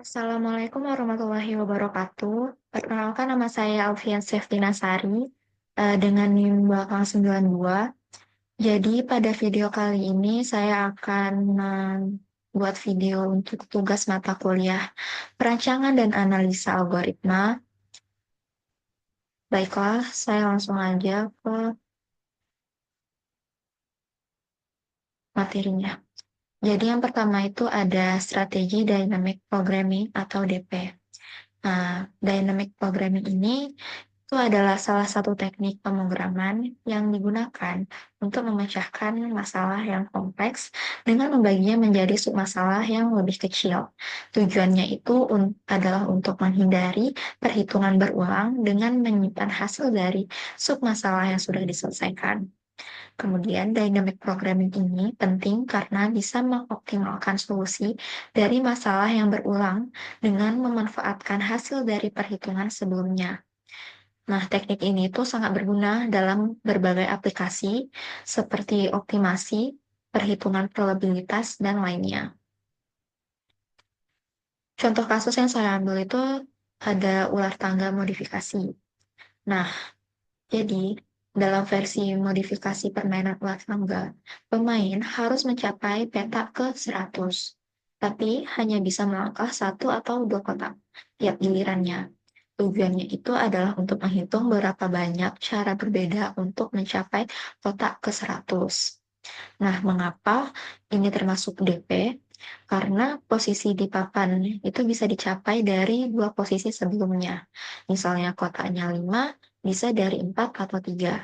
Assalamualaikum warahmatullahi wabarakatuh. Perkenalkan nama saya Alfian Seftinasari dengan NIM belakang 92. Jadi pada video kali ini saya akan membuat video untuk tugas mata kuliah perancangan dan analisa algoritma. Baiklah, saya langsung aja ke materinya. Jadi yang pertama itu ada strategi Dynamic Programming atau DP. Nah, Dynamic Programming ini itu adalah salah satu teknik pemrograman yang digunakan untuk memecahkan masalah yang kompleks dengan membaginya menjadi submasalah yang lebih kecil. Tujuannya itu adalah untuk menghindari perhitungan berulang dengan menyimpan hasil dari submasalah yang sudah diselesaikan. Kemudian, dynamic programming ini penting karena bisa mengoptimalkan solusi dari masalah yang berulang dengan memanfaatkan hasil dari perhitungan sebelumnya. Nah, teknik ini tuh sangat berguna dalam berbagai aplikasi seperti optimasi, perhitungan probabilitas, dan lainnya. Contoh kasus yang saya ambil itu ada ular tangga modifikasi. Nah, jadi dalam versi modifikasi permainan ular tangga, pemain harus mencapai petak ke 100, tapi hanya bisa melangkah satu atau dua kotak tiap gilirannya. Tujuannya itu adalah untuk menghitung berapa banyak cara berbeda untuk mencapai kotak ke 100. Nah, mengapa ini termasuk DP? Karena posisi di papan itu bisa dicapai dari dua posisi sebelumnya. Misalnya kotaknya 5, bisa dari 4 atau 3.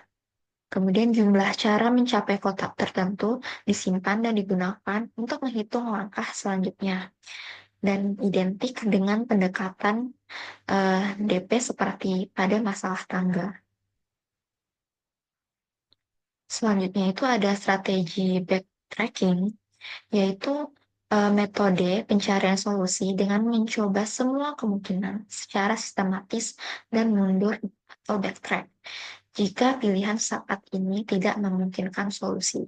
Kemudian jumlah cara mencapai kotak tertentu disimpan dan digunakan untuk menghitung langkah selanjutnya. Dan identik dengan pendekatan DP seperti pada masalah tangga. Selanjutnya itu ada strategi backtracking, yaitu metode pencarian solusi dengan mencoba semua kemungkinan secara sistematis dan mundur atau backtrack jika pilihan saat ini tidak memungkinkan solusi.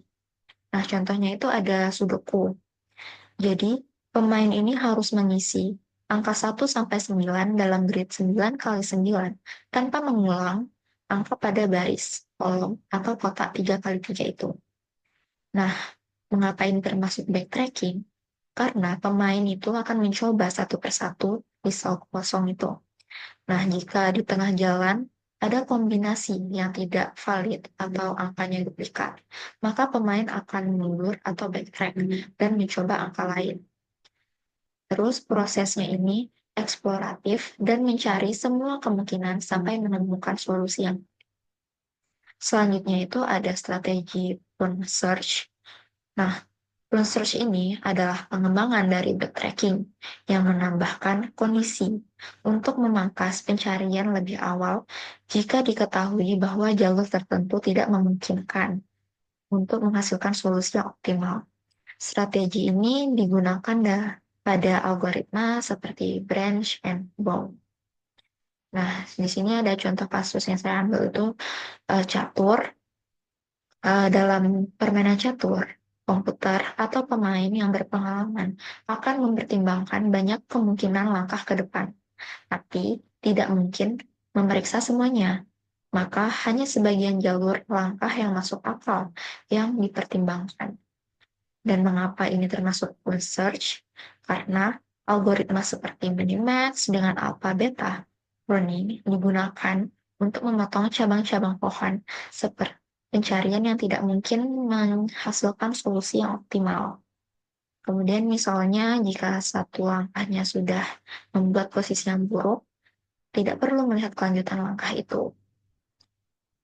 Nah, contohnya itu ada Sudoku. Jadi, pemain ini harus mengisi angka 1 sampai 9 dalam grid 9 kali 9 tanpa mengulang angka pada baris, kolom, atau kotak 3 kali 3 itu. Nah, mengapa ini termasuk backtracking? Karena pemain itu akan mencoba satu persatu di sel kosong itu. Nah, jika di tengah jalan ada kombinasi yang tidak valid atau angkanya duplikat, maka pemain akan mundur atau backtrack dan mencoba angka lain. Terus prosesnya ini eksploratif dan mencari semua kemungkinan sampai menemukan solusi yang. Selanjutnya itu ada strategi prune search. Nah, prune search ini adalah pengembangan dari backtracking yang menambahkan kondisi untuk memangkas pencarian lebih awal jika diketahui bahwa jalur tertentu tidak memungkinkan untuk menghasilkan solusi yang optimal. Strategi ini digunakan pada algoritma seperti branch and bound. Nah, di sini ada contoh kasus yang saya ambil itu catur. Dalam permainan catur, komputer atau pemain yang berpengalaman akan mempertimbangkan banyak kemungkinan langkah ke depan, tapi tidak mungkin memeriksa semuanya. Maka hanya sebagian jalur langkah yang masuk akal yang dipertimbangkan. Dan mengapa ini termasuk full search? Karena algoritma seperti Minimax dengan alpha beta pruning digunakan untuk memotong cabang-cabang pohon seperti pencarian yang tidak mungkin menghasilkan solusi yang optimal. Kemudian misalnya jika satu langkahnya sudah membuat posisi yang buruk, tidak perlu melihat kelanjutan langkah itu.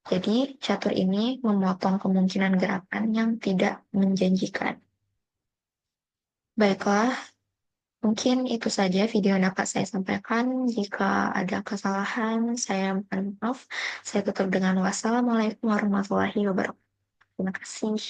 Jadi catur ini memotong kemungkinan gerakan yang tidak menjanjikan. Baiklah, mungkin itu saja video yang dapat saya sampaikan. Jika ada kesalahan, saya mohon maaf. Saya tutup dengan wassalamualaikum warahmatullahi wabarakatuh. Terima kasih.